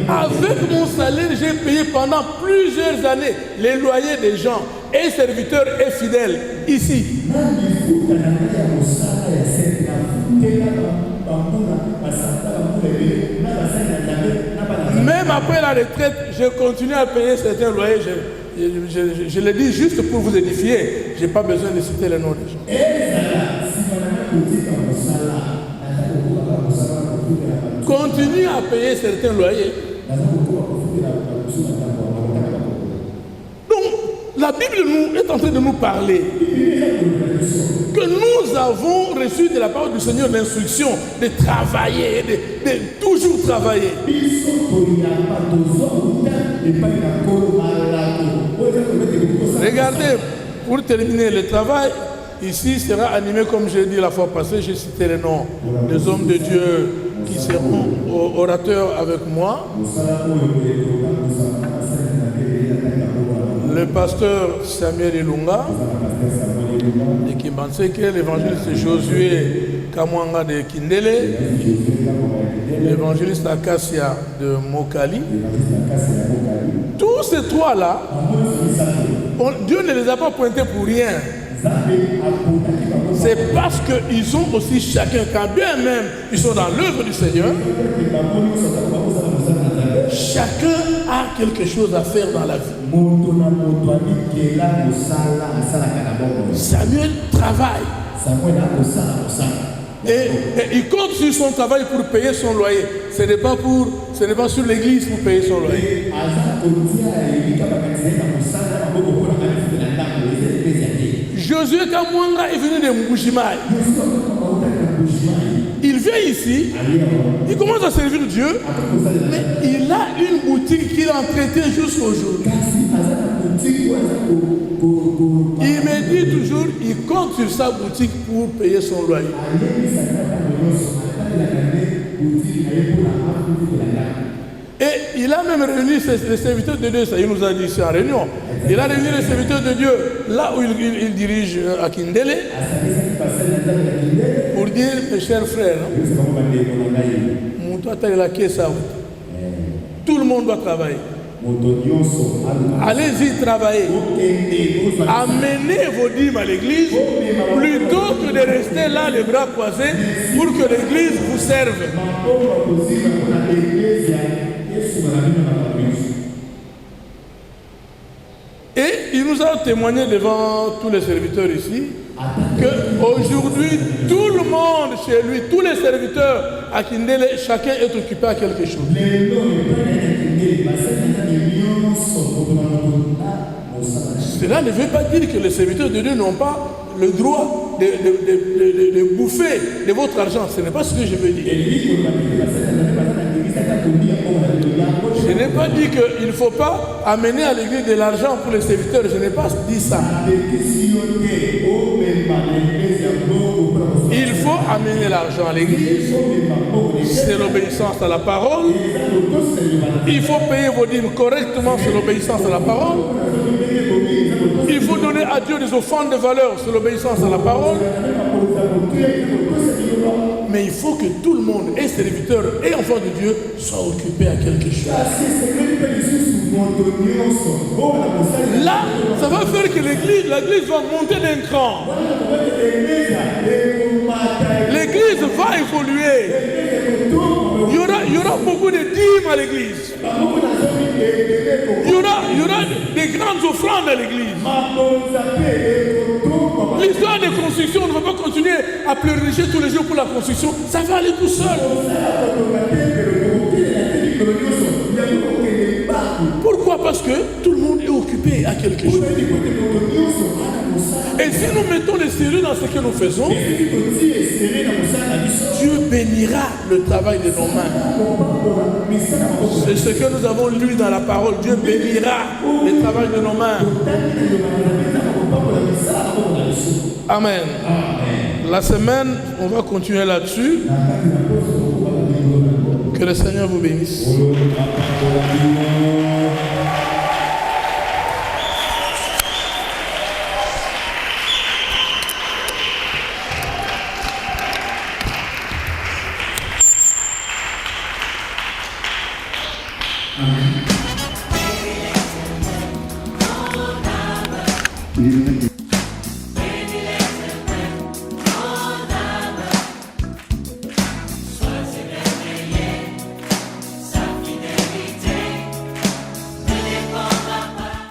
Avec mon salaire, j'ai payé pendant plusieurs années les loyers des gens, et serviteurs et fidèles, ici. Même après la retraite, je continue à payer certains loyers. Je le dis juste pour vous édifier. Je n'ai pas besoin de citer les noms des gens. Continue à payer certains loyers. Donc, la Bible est en train de nous parler que nous avons reçu de la part du Seigneur l'instruction de travailler, de toujours travailler. Regardez, pour terminer le travail, ici sera animé comme j'ai dit la fois passée, j'ai cité les noms des hommes de Dieu qui seront orateurs avec moi. Le pasteur Samuel Ilunga, de Kimbanseke, l'évangéliste Josué Kamwanga de Kindele, l'évangéliste Akasia de Mokali. Tous ces trois-là, Dieu ne les a pas pointés pour rien. C'est parce qu'ils ont aussi chacun, quand bien même ils sont dans l'œuvre du Seigneur, chacun a quelque chose à faire dans la vie. Samuel travaille. Et il compte sur son travail pour payer son loyer. Ce n'est pas sur l'église pour payer son loyer. Josué Kamwanga est venu de Mbujimaï. Il vient ici, il commence à servir Dieu, mais il a une boutique qu'il entretient jusqu'à aujourd'hui. Il me dit toujours, il compte sur sa boutique pour payer son loyer. Et il a même réuni les serviteurs de Dieu, ça il nous a dit ici en réunion. Il a réuni les serviteurs de Dieu là où il dirige à Kindele pour dire, mes chers frères, tout le monde doit travailler. Allez-y travailler. Amenez vos dîmes à l'église plutôt que de rester là les bras croisés pour que l'église vous serve. Et il nous a témoigné devant tous les serviteurs ici qu'aujourd'hui, tout le monde chez lui, tous les serviteurs à Kindele, chacun est occupé à quelque chose. Cela ne veut pas dire que les serviteurs de Dieu n'ont pas le droit de bouffer de votre argent. Ce n'est pas ce que je veux dire. Je n'ai pas dit qu'il ne faut pas amener à l'église de l'argent pour les serviteurs. Je n'ai pas dit ça. Il faut amener l'argent à l'église. C'est l'obéissance à la parole. Il faut payer vos dîmes correctement, c'est l'obéissance à la parole. Il faut donner à Dieu des offrandes de valeur, c'est l'obéissance à la parole. Mais il faut que tout le monde, et serviteurs et enfants de Dieu, soient occupés à quelque chose. Là, ça va faire que l'église va monter d'un cran. L'église va évoluer. Il y aura beaucoup de dîmes à l'église. Il y aura des grandes offrandes à l'église. L'histoire de construction, on ne va pas continuer à pleurnicher tous les jours pour la construction. Ça va aller tout seul. Pourquoi? Parce que tout le monde est occupé à quelque chose. Et si nous mettons les sérieux dans ce que nous faisons, Dieu bénira le travail de nos mains. C'est ce que nous avons lu dans la parole. Dieu bénira le travail de nos mains. Amen. La semaine, on va continuer là-dessus. Que le Seigneur vous bénisse. Amen.